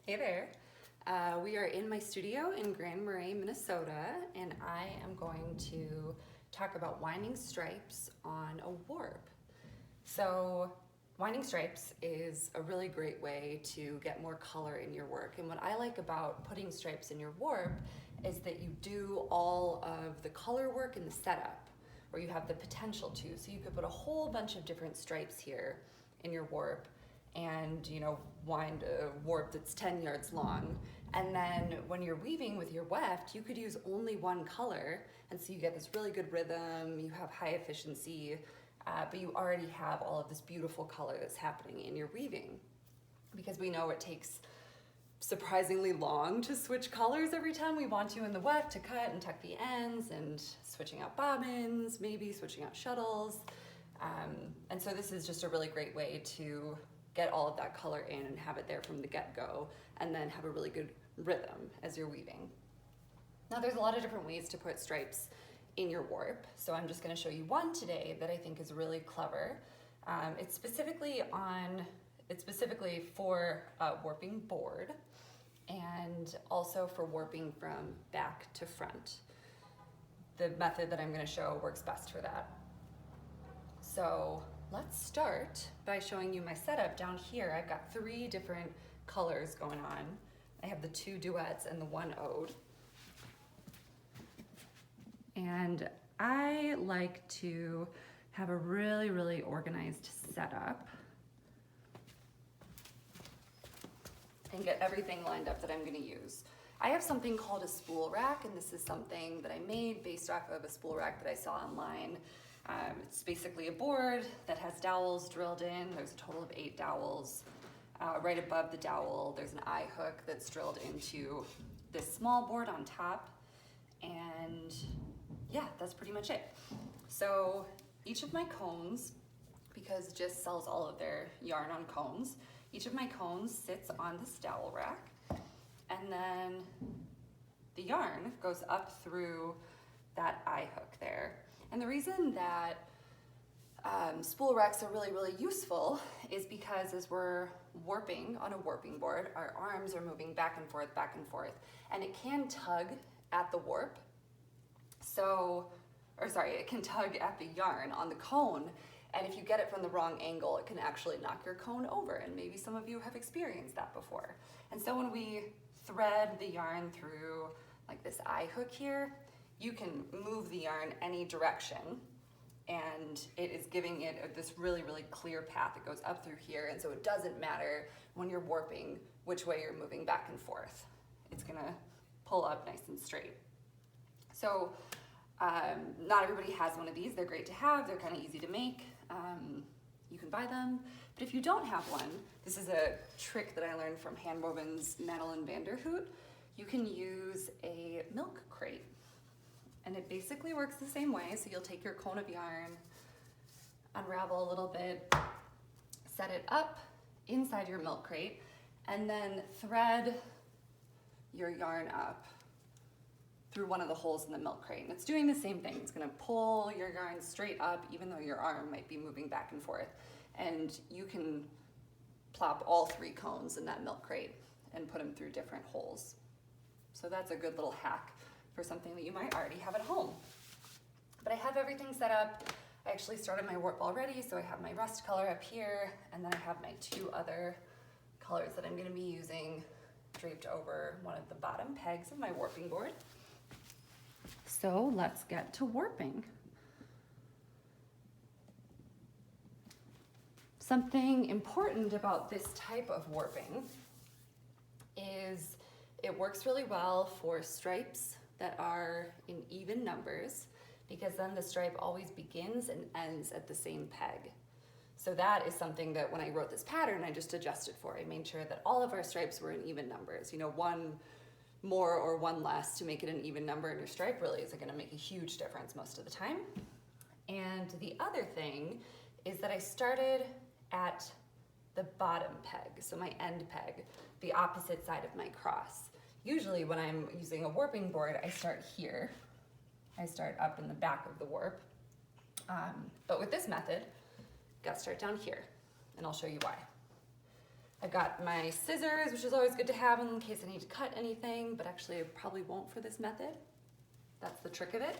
Hey there. We are in my studio in Grand Marais, Minnesota, and I am going to talk about winding stripes on a warp. So winding stripes is a really great way to get more color in your work. And what I like about putting stripes in your warp is that you do all of the color work in the setup, or you have the potential to. So you could put a whole bunch of different stripes here in your warp and wind a warp that's 10 yards long, and then when you're weaving with your weft you could use only one color, and so you get this really good rhythm, you have high efficiency, but you already have all of this beautiful color that's happening in your weaving, because we know it takes surprisingly long to switch colors every time we want to in the weft, to cut and tuck the ends and switching out bobbins, maybe switching out shuttles. And so this is just a really great way to get all of that color in and have it there from the get-go, and then have a really good rhythm as you're weaving. Now there's a lot of different ways to put stripes in your warp, so I'm just going to show you one today that I think is really clever. It's specifically for a warping board, and also for warping from back to front. The method that I'm going to show works best for that. So let's start by showing you my setup. Down here I've got 3 different colors going on. I have the 2 duets and the 1 ode. And I like to have a really organized setup and get everything lined up that I'm going to use. I have something called a spool rack, and this is something that I made based off of a spool rack that I saw online. It's basically a board that has dowels drilled in. There's a total of 8 dowels. Right above the dowel, there's an eye hook that's drilled into this small board on top. And yeah, that's pretty much it. So each of my cones, because Gist sells all of their yarn on cones, each of my cones sits on this dowel rack. And then the yarn goes up through that eye hook there. And the reason that spool racks are really useful is because as we're warping on a warping board, our arms are moving back and forth, and it can tug at the warp. It can tug at the yarn on the cone, and if you get it from the wrong angle, it can actually knock your cone over, and maybe some of you have experienced that before. And so when we thread the yarn through like this eye hook here, you can move the yarn any direction, and it is giving it this really clear path that goes up through here, and so it doesn't matter when you're warping which way you're moving back and forth. It's gonna pull up nice and straight. So not everybody has one of these. They're great to have, they're kind of easy to make. You can buy them, but if you don't have one, this is a trick that I learned from Handwoven's Madeline Vanderhoot. You can use a milk crate. And it basically works the same way. So you'll take your cone of yarn, unravel a little bit, set it up inside your milk crate, and then thread your yarn up through one of the holes in the milk crate. And it's doing the same thing. It's gonna pull your yarn straight up, even though your arm might be moving back and forth. And you can plop all 3 cones in that milk crate and put them through different holes. So that's a good little hack for something that you might already have at home. But I have everything set up. I actually started my warp already, so I have my rust color up here, and then I have my 2 other colors that I'm gonna be using draped over one of the bottom pegs of my warping board. So let's get to warping. Something important about this type of warping is it works really well for stripes that are in even numbers, because then the stripe always begins and ends at the same peg. So that is something that when I wrote this pattern, I just adjusted for. I made sure that all of our stripes were in even numbers. One more or one less to make it an even number in your stripe really isn't gonna make a huge difference most of the time. And the other thing is that I started at the bottom peg, so my end peg, the opposite side of my cross. Usually when I'm using a warping board, I start here. I start up in the back of the warp. But with this method, gotta start down here, and I'll show you why. I've got my scissors, which is always good to have in case I need to cut anything, but actually I probably won't for this method. That's the trick of it.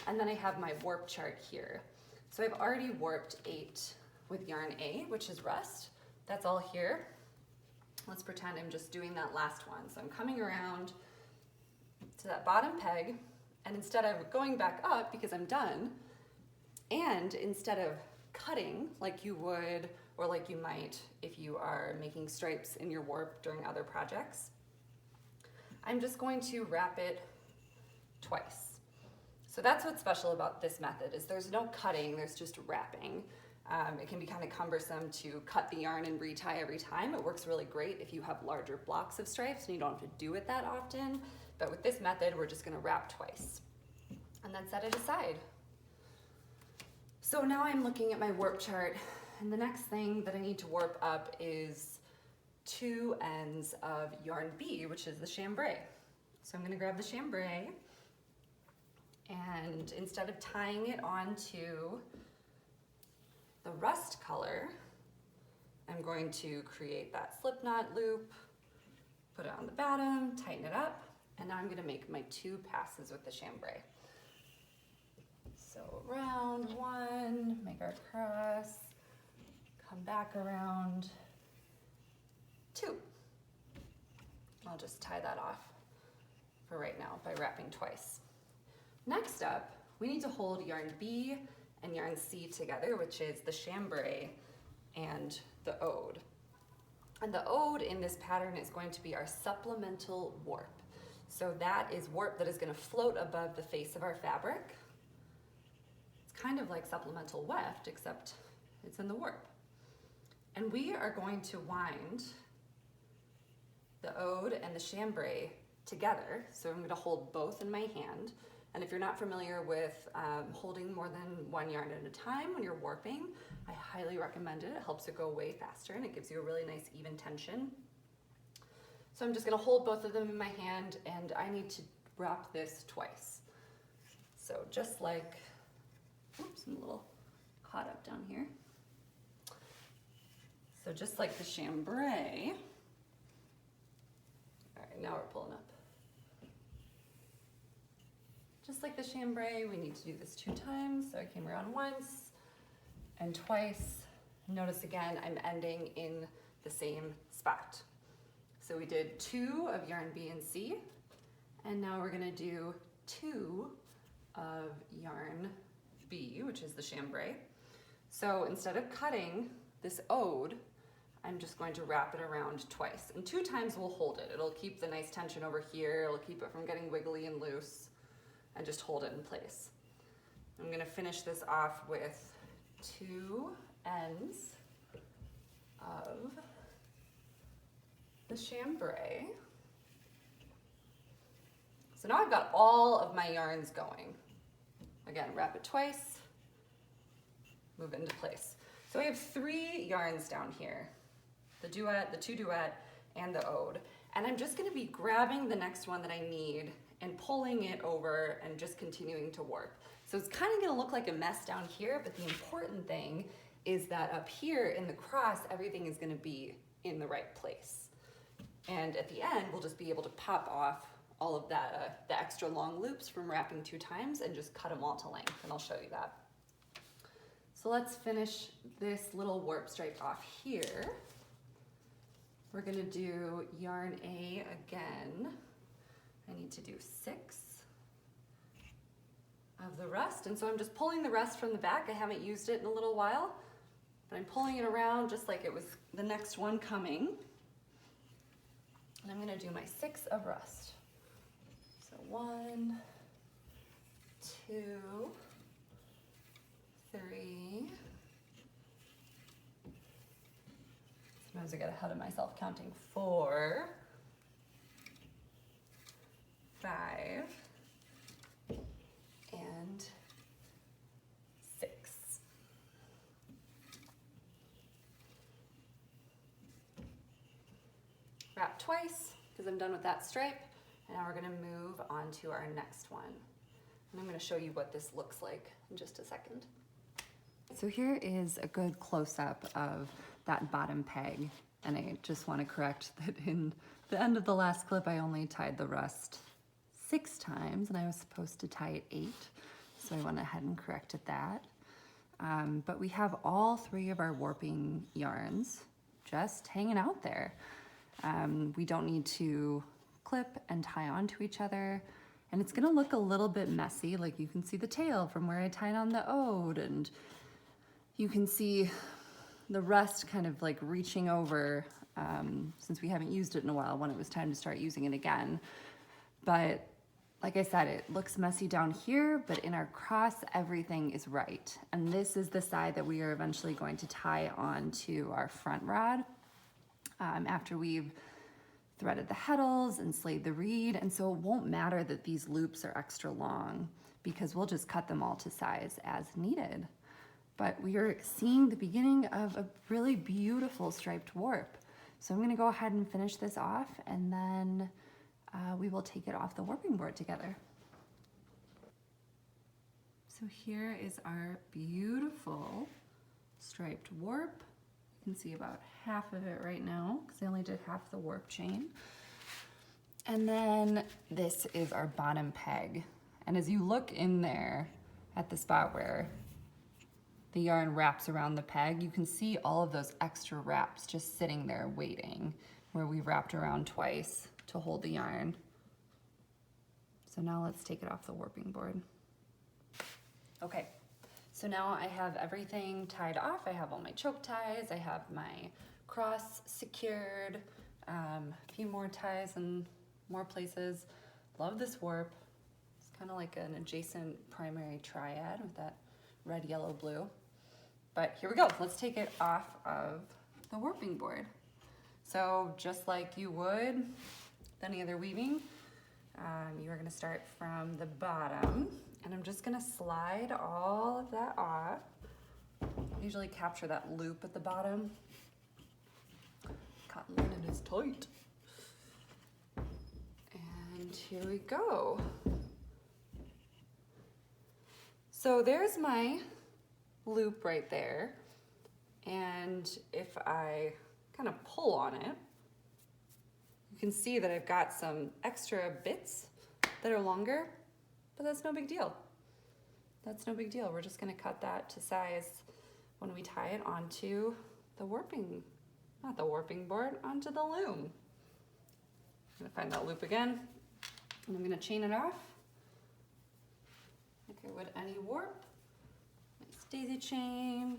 And then I have my warp chart here. So I've already warped 8 with yarn A, which is rust. That's all here. Let's pretend I'm just doing that last one. So I'm coming around to that bottom peg, and instead of going back up because I'm done, and instead of cutting like you would or like you might if you are making stripes in your warp during other projects, I'm just going to wrap it twice. So that's what's special about this method, is there's no cutting, there's just wrapping. It can be kind of cumbersome to cut the yarn and retie every time. It works really great if you have larger blocks of stripes and you don't have to do it that often. But with this method, we're just gonna wrap twice and then set it aside. So now I'm looking at my warp chart, and the next thing that I need to warp up is 2 ends of yarn B, which is the chambray. So I'm gonna grab the chambray, and instead of tying it onto the rust color, I'm going to create that slip knot loop, put it on the bottom, tighten it up, and now I'm gonna make my 2 passes with the chambray. So around 1, make our cross, come back around 2. I'll just tie that off for right now by wrapping twice. Next up, we need to hold yarn B and yarn C together, which is the chambray and the ode. And the ode in this pattern is going to be our supplemental warp. So that is warp that is going to float above the face of our fabric. It's kind of like supplemental weft, except it's in the warp. And we are going to wind the ode and the chambray together. So I'm going to hold both in my hand. And if you're not familiar with holding more than 1 yarn at a time when you're warping, I highly recommend it. It helps it go way faster and it gives you a really nice even tension. So I'm just gonna hold both of them in my hand, and I need to wrap this twice. So just like, oops, I'm a little caught up down here. So just like the chambray, all right, now we're pulling up. Just like the chambray, we need to do this 2 times. So I came around once and twice. Notice again, I'm ending in the same spot. So we did 2 of yarn B and C, and now we're gonna do 2 of yarn B, which is the chambray. So instead of cutting this ode, I'm just going to wrap it around twice. And 2 times we'll hold it. It'll keep the nice tension over here. It'll keep it from getting wiggly and loose, and just hold it in place. I'm gonna finish this off with 2 ends of the chambray. So now I've got all of my yarns going. Again, wrap it twice, move it into place. So I have 3 yarns down here, the duet, the 2 duet, and the ode. And I'm just gonna be grabbing the next one that I need and pulling it over and just continuing to warp. So it's kind of gonna look like a mess down here, but the important thing is that up here in the cross, everything is gonna be in the right place. And at the end, we'll just be able to pop off all of that, the extra long loops from wrapping 2 times and just cut them all to length, and I'll show you that. So let's finish this little warp stripe off here. We're gonna do yarn A again. I need to do 6 of the rest, and so I'm just pulling the rest from the back. I haven't used it in a little while, but I'm pulling it around just like it was the next one coming. And I'm gonna do my 6 of rust. So 1, 2, 3. Sometimes I get ahead of myself counting. 4, 5, and 6. Wrap twice because I'm done with that stripe, and now we're going to move on to our next one. And I'm going to show you what this looks like in just a second. So here is a good close-up of that bottom peg And I just want to correct that in the end of the last clip, I only tied the rest 6 times and I was supposed to tie it 8. So I went ahead and corrected that. But we have all 3 of our warping yarns just hanging out there. We don't need to clip and tie onto each other. And it's gonna look a little bit messy. Like you can see the tail from where I tied on the ode, and you can see the rest kind of like reaching over since we haven't used it in a while when it was time to start using it again. But like I said, it looks messy down here, but in our cross, everything is right. And this is the side that we are eventually going to tie onto our front rod after we've threaded the heddles and slayed the reed. And so it won't matter that these loops are extra long because we'll just cut them all to size as needed. But we are seeing the beginning of a really beautiful striped warp. So I'm gonna go ahead and finish this off, and then we will take it off the warping board together. So here is our beautiful striped warp. You can see about half of it right now because I only did half the warp chain. And then this is our bottom peg. And as you look in there at the spot where the yarn wraps around the peg, you can see all of those extra wraps just sitting there waiting, where we wrapped around twice to hold the yarn. So now let's take it off the warping board. Okay, so now I have everything tied off. I have all my choke ties, I have my cross secured, a few more ties in more places. Love this warp. It's kind of like an adjacent primary triad with that red, yellow, blue. But here we go, let's take it off of the warping board. So just like you would with any other weaving, you are gonna start from the bottom, and I'm just gonna slide all of that off. I usually capture that loop at the bottom. Cotton linen is tight. And here we go. So there's my loop right there. And if I kind of pull on it, you can see that I've got some extra bits that are longer, but that's no big deal. That's no big deal. We're just gonna cut that to size when we tie it onto the warping, not the warping board, onto the loom. I'm gonna find that loop again, and I'm gonna chain it off like I would any warp. Nice daisy chain.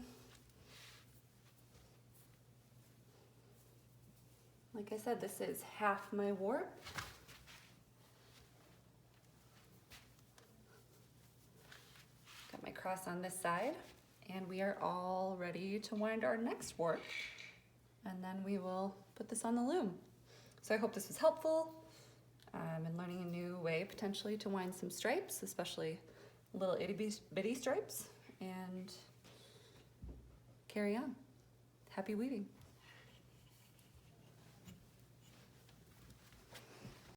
Like I said, this is half my warp. Got my cross on this side, and we are all ready to wind our next warp. And then we will put this on the loom. So I hope this was helpful in learning a new way potentially to wind some stripes, especially little itty bitty stripes, and carry on. Happy weaving.